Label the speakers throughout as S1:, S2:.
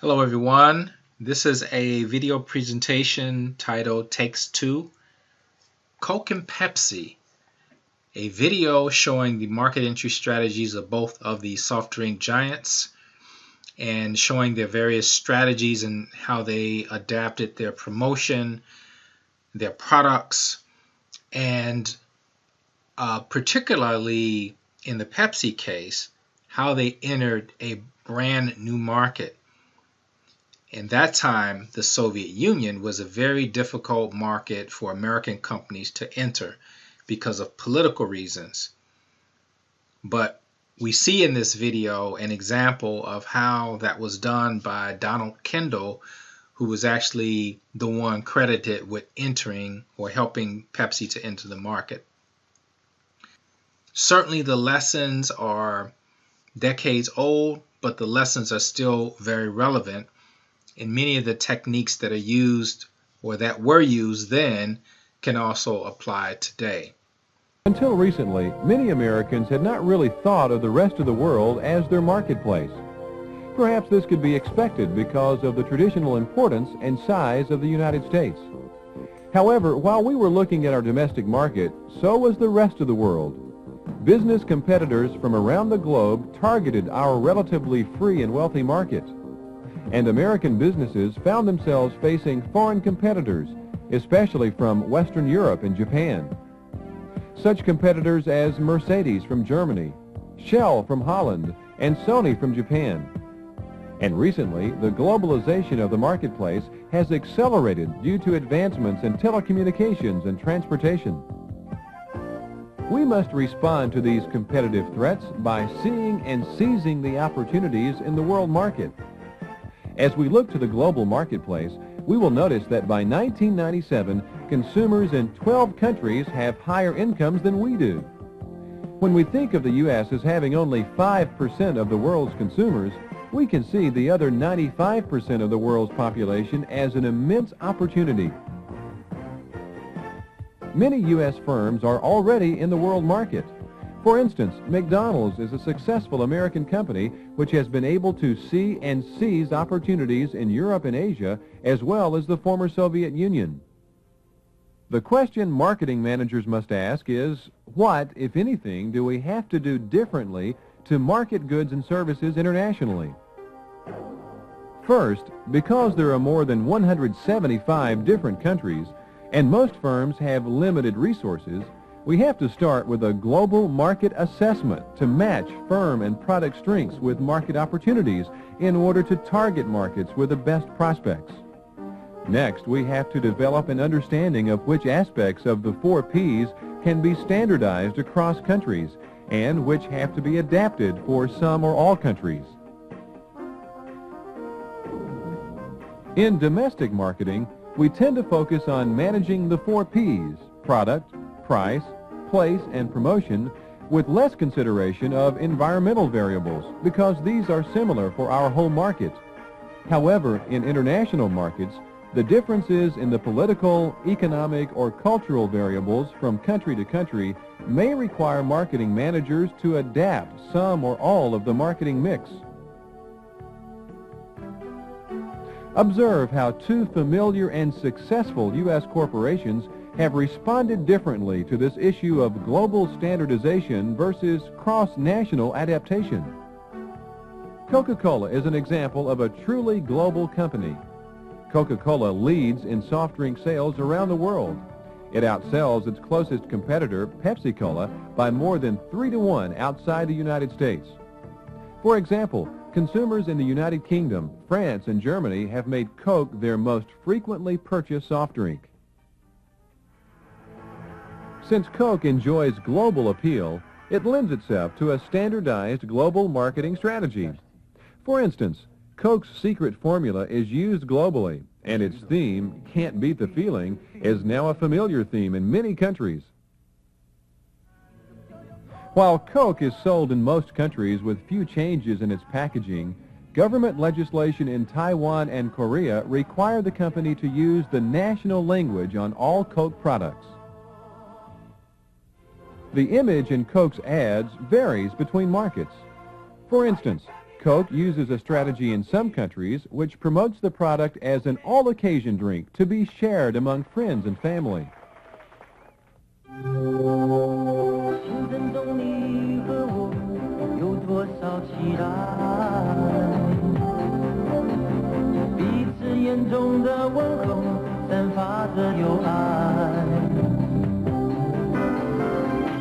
S1: Hello everyone. This is a video presentation titled Takes Two, Coke and Pepsi, a video showing the market entry strategies of both of the soft drink giants and showing their various strategies and how they adapted their promotion, their products, and particularly in the Pepsi case, how they entered a brand new market. In that time, the Soviet Union was a very difficult market for American companies to enter because of political reasons. But we see in this video an example of how that was done by Donald Kendall, who was actually the one credited with entering or helping Pepsi to enter the market. Certainly the lessons are decades old, but the lessons are still very relevant. And many of the techniques that are used or that were used then can also apply today.
S2: Until recently, many Americans had not really thought of the rest of the world as their marketplace. Perhaps this could be expected because of the traditional importance and size of the United States. However, while we were looking at our domestic market, so was the rest of the world. Business competitors from around the globe targeted our relatively free and wealthy market. And American businesses found themselves facing foreign competitors, especially from Western Europe and Japan. Such competitors as Mercedes from Germany, Shell from Holland, and Sony from Japan. And recently, the globalization of the marketplace has accelerated due to advancements in telecommunications and transportation. We must respond to these competitive threats by seeing and seizing the opportunities in the world market. As we look to the global marketplace, we will notice that by 1997, consumers in 12 countries have higher incomes than we do. When we think of the U.S. as having only 5% of the world's consumers, we can see the other 95% of the world's population as an immense opportunity. Many U.S. firms are already in the world market. For instance, McDonald's is a successful American company which has been able to see and seize opportunities in Europe and Asia as well as the former Soviet Union. The question marketing managers must ask is, what, if anything, do we have to do differently to market goods and services internationally? First, because there are more than 175 different countries and most firms have limited resources, we have to start with a global market assessment to match firm and product strengths with market opportunities in order to target markets with the best prospects. Next, we have to develop an understanding of which aspects of the 4 Ps can be standardized across countries and which have to be adapted for some or all countries. In domestic marketing, we tend to focus on managing the 4 Ps, product, price, place, and promotion, with less consideration of environmental variables because these are similar for our home market. However, in international markets, the differences in the political, economic, or cultural variables from country to country may require marketing managers to adapt some or all of the marketing mix. Observe how 2 familiar and successful U.S. corporations have responded differently to this issue of global standardization versus cross-national adaptation. Coca-Cola is an example of a truly global company. Coca-Cola leads in soft drink sales around the world. It outsells its closest competitor, Pepsi-Cola, by more than 3-to-1 outside the United States. For example, consumers in the United Kingdom, France, and Germany have made Coke their most frequently purchased soft drink. Since Coke enjoys global appeal, it lends itself to a standardized global marketing strategy. For instance, Coke's secret formula is used globally, and its theme, "Can't Beat the Feeling," is now a familiar theme in many countries. While Coke is sold in most countries with few changes in its packaging, government legislation in Taiwan and Korea require the company to use the national language on all Coke products. The image in Coke's ads varies between markets. For instance, Coke uses a strategy in some countries which promotes the product as an all-occasion drink to be shared among friends and family.
S3: 心声中你和我有多少期待？彼此眼中的问候散发着有爱，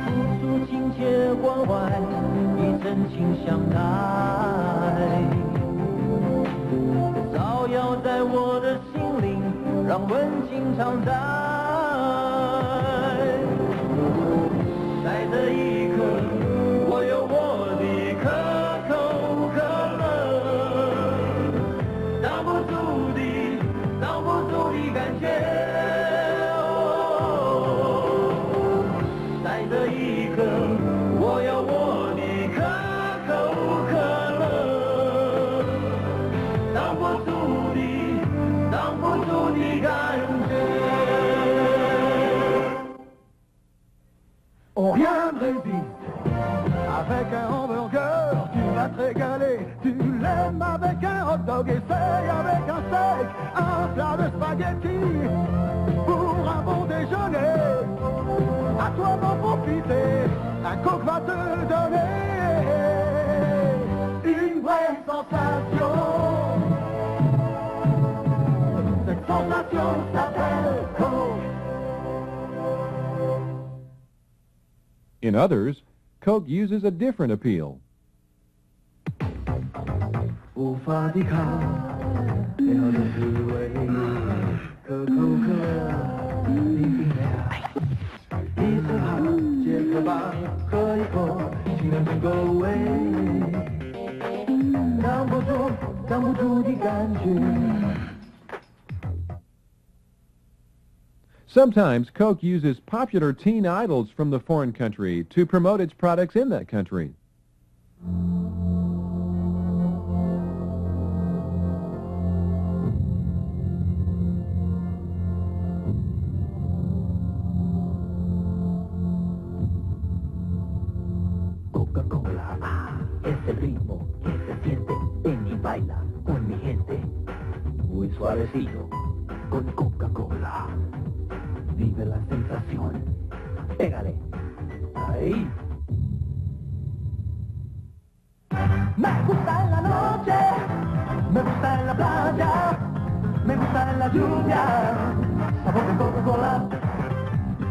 S3: 付出亲切关怀，以真情相待，照耀在我的心灵，让温情常在。 在这一刻，我有我的可口可乐，挡不住的感觉。在这一刻，我有我的可口可乐，挡不住的感觉。
S4: On vient de résister. Avec un hamburger, tu vas te régaler. Tu l'aimes avec un hot dog, essaye avec un steak, un plat de spaghetti pour un bon déjeuner. À toi d'en profiter, un coke va te donner une vraie sensation. Cette sensation s'appelle Coke.
S2: In others, Coke uses a different appeal.
S4: 无法抵抗美好的滋味，可口可乐，你冰凉，一次好，接着吧，喝一口，清凉真够味，挡不住的感觉。
S2: Sometimes Coke uses popular teen idols from the foreign country to promote its products in that country.
S3: Coca-Cola, ese ritmo que se siente, ven y baila con mi gente. Muy suavecito, con Coca-Cola. Vive la sensación. Pégale. Ahí. Me gusta en la noche, me gusta en la playa, me gusta en la lluvia, sabor de Coca-Cola.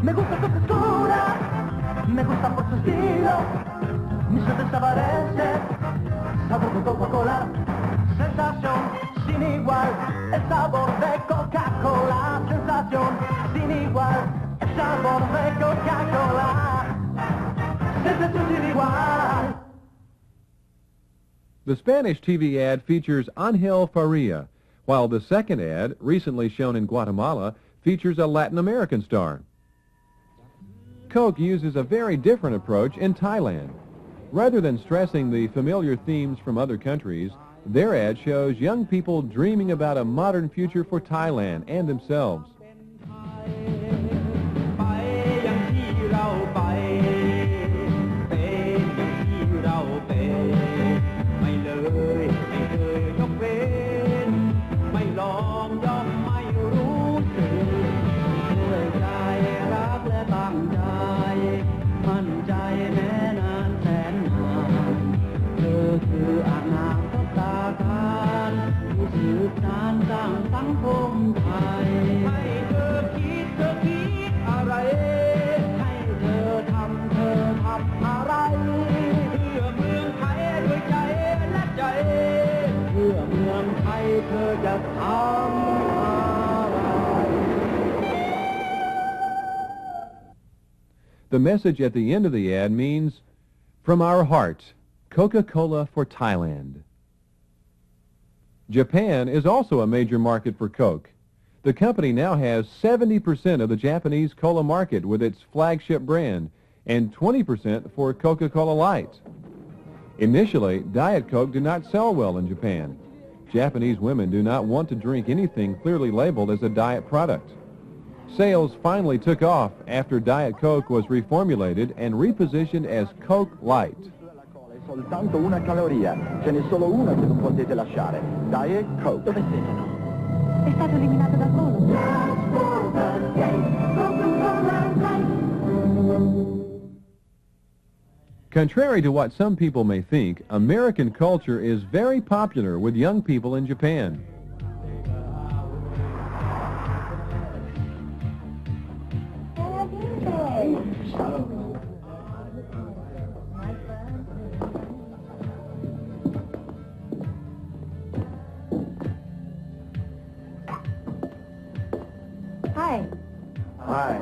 S3: Me gusta su textura, me gusta por su estilo, mi sed desaparece, sabor de Coca-Cola. Sensación sin igual, el sabor de Coca-Cola. Sensación sin igual, el sabor de Coca-Cola. Sensación sin igual.
S2: The Spanish TV ad features Angel Faria, while the second ad, recently shown in Guatemala, features a Latin American star. Coke uses a very different approach in Thailand. Rather than stressing the familiar themes from other countries, their ad shows young people dreaming about a modern future for Thailand and themselves. The message at the end of the ad means, "From our heart, Coca-Cola for Thailand." Japan is also a major market for Coke. The company now has 70% of the Japanese cola market with its flagship brand and 20% for Coca-Cola Light. Initially, Diet Coke did not sell well in Japan. Japanese women do not want to drink anything clearly labeled as a diet product. Sales finally took off after Diet Coke was reformulated and repositioned as Coke Light.
S4: Soltanto una caloria, ce n'è solo una che non potete lasciare. Diet Coke.
S5: Dove siete? È stato eliminato dal volo.
S2: Contrary to what some people may think, American culture is very popular with young people in Japan.
S5: Hi.
S4: Hi.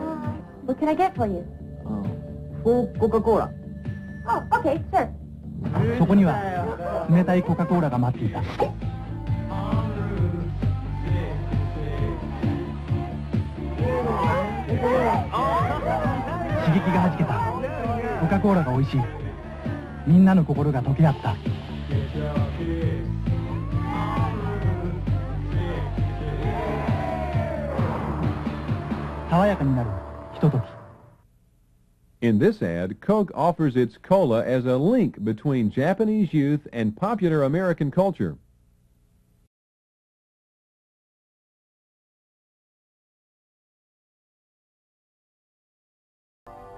S5: What can I get for you?
S4: Full Coca-Cola.
S5: Oh, okay, sure.
S3: そこには冷たいコカ・コーラが待っていた。刺激がはじけた。コカ・コーラが美味しい。みんなの心が溶け合った。爽やかになるひととき。
S2: In this ad, Coke offers its cola as a link between Japanese youth and popular American culture.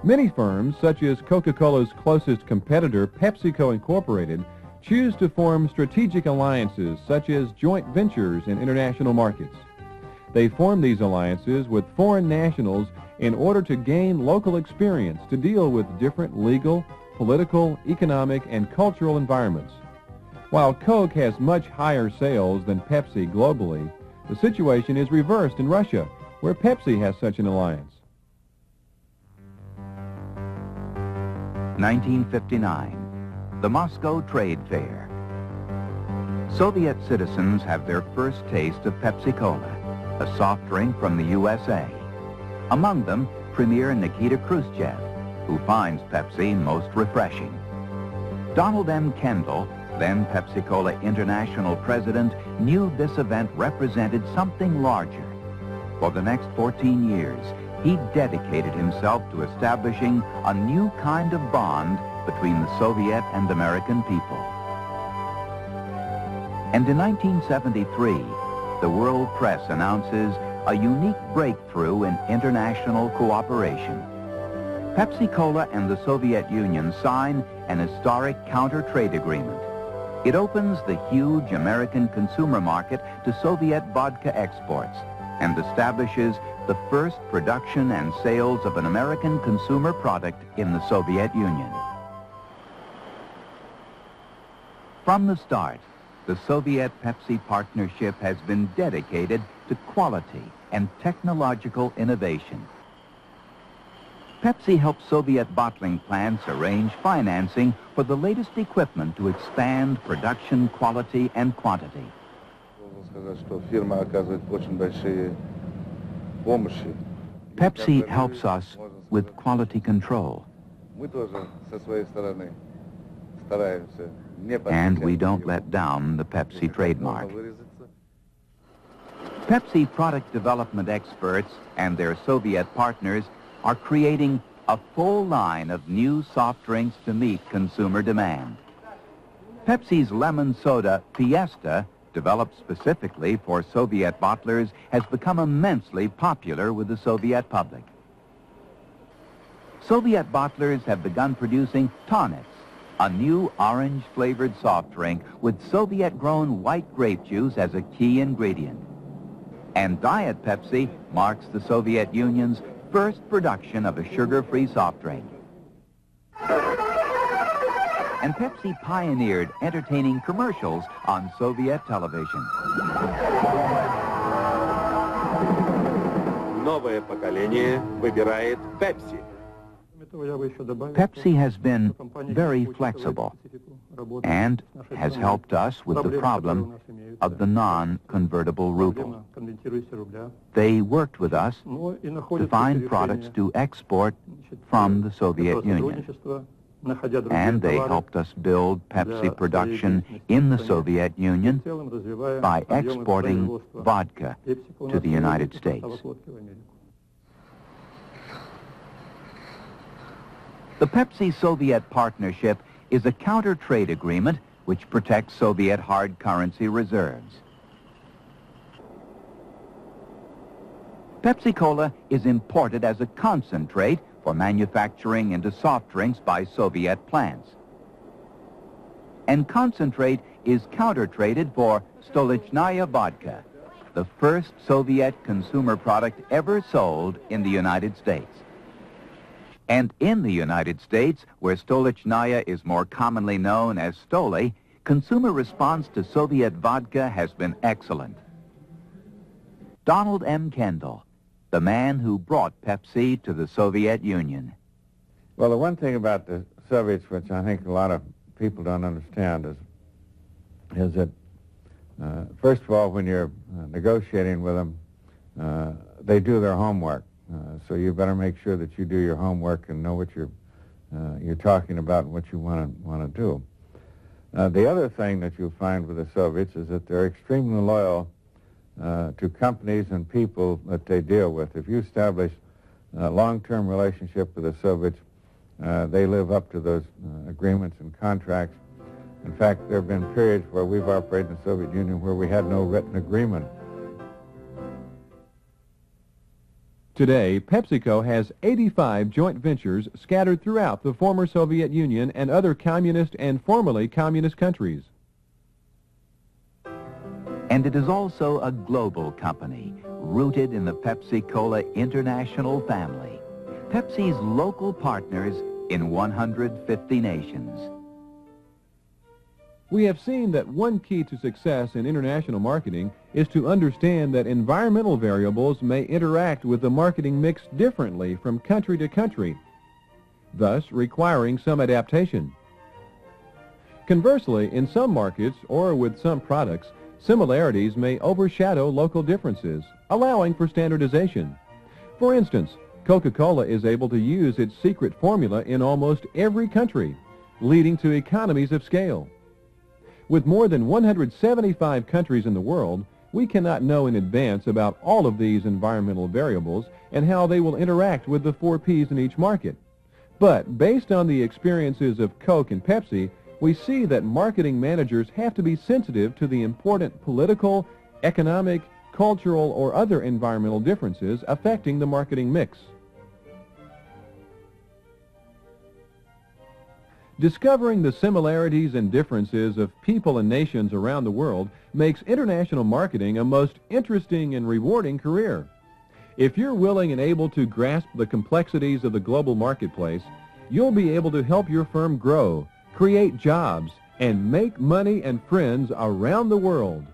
S2: Many firms, such as Coca-Cola's closest competitor, PepsiCo Incorporated, choose to form strategic alliances, such as joint ventures in international markets. They form these alliances with foreign nationals in order to gain local experience to deal with different legal, political, economic, and cultural environments. While Coke has much higher sales than Pepsi globally, the situation is reversed in Russia, where Pepsi has such an alliance.
S6: 1959, the Moscow Trade Fair. Soviet citizens have their first taste of Pepsi-Cola, a soft drink from the USA. Among them, Premier Nikita Khrushchev, who finds Pepsi most refreshing. Donald M. Kendall, then Pepsi-Cola International President, knew this event represented something larger. For the next 14 years, he dedicated himself to establishing a new kind of bond between the Soviet and American people. And in 1973, the world press announces a unique breakthrough in international cooperation. Pepsi-Cola and the Soviet Union sign an historic counter-trade agreement. It opens the huge American consumer market to Soviet vodka exports and establishes the first production and sales of an American consumer product in the Soviet Union. From the start, the Soviet-Pepsi partnership has been dedicated to quality and technological innovation. Pepsi helped Soviet bottling plants arrange financing for the latest equipment to expand production quality and quantity. Pepsi helps us with quality control. And we don't let down the Pepsi trademark. Pepsi product development experts and their Soviet partners are creating a full line of new soft drinks to meet consumer demand. Pepsi's lemon soda, Fiesta, developed specifically for Soviet bottlers, has become immensely popular with the Soviet public. Soviet bottlers have begun producing Tonics, a new orange-flavored soft drink with Soviet-grown white grape juice as a key ingredient. And Diet Pepsi marks the Soviet Union's first production of a sugar-free soft drink. And Pepsi pioneered entertaining commercials on Soviet television.
S7: Новое поколение выбирает Pepsi.
S6: Pepsi has been very flexible and has helped us with the problem of the non-convertible ruble. They worked with us to find products to export from the Soviet Union. And they helped us build Pepsi production in the Soviet Union by exporting vodka to the United States. The Pepsi-Soviet partnership is a counter-trade agreement which protects Soviet hard currency reserves. Pepsi-Cola is imported as a concentrate for manufacturing into soft drinks by Soviet plants. And concentrate is counter-traded for Stolichnaya vodka, the first Soviet consumer product ever sold in the United States. And in the United States, where Stolichnaya is more commonly known as Stoli, consumer response to Soviet vodka has been excellent. Donald M. Kendall, the man who brought Pepsi to the Soviet Union.
S8: Well, the one thing about the Soviets, which I think a lot of people don't understand, is that, first of all, when you're negotiating with them, they do their homework. So you better make sure that you do your homework and know what you're talking about and what you want to do. The other thing that you'll find with the Soviets is that they're extremely loyal to companies and people that they deal with. If you establish a long-term relationship with the Soviets, they live up to those agreements and contracts. In fact, there have been periods where we've operated in the Soviet Union where we had no written agreement.
S2: Today, PepsiCo has 85 joint ventures scattered throughout the former Soviet Union and other communist and formerly communist countries.
S6: And it is also a global company, rooted in the Pepsi-Cola international family. Pepsi's local partners in 150 nations.
S2: We have seen that one key to success in international marketing is to understand that environmental variables may interact with the marketing mix differently from country to country, thus requiring some adaptation. Conversely, in some markets or with some products, similarities may overshadow local differences, allowing for standardization. For instance, Coca-Cola is able to use its secret formula in almost every country, leading to economies of scale. With more than 175 countries in the world, we cannot know in advance about all of these environmental variables and how they will interact with the 4 Ps in each market. But based on the experiences of Coke and Pepsi, we see that marketing managers have to be sensitive to the important political, economic, cultural, or other environmental differences affecting the marketing mix. Discovering the similarities and differences of people and nations around the world makes international marketing a most interesting and rewarding career. If you're willing and able to grasp the complexities of the global marketplace, you'll be able to help your firm grow, create jobs, and make money and friends around the world.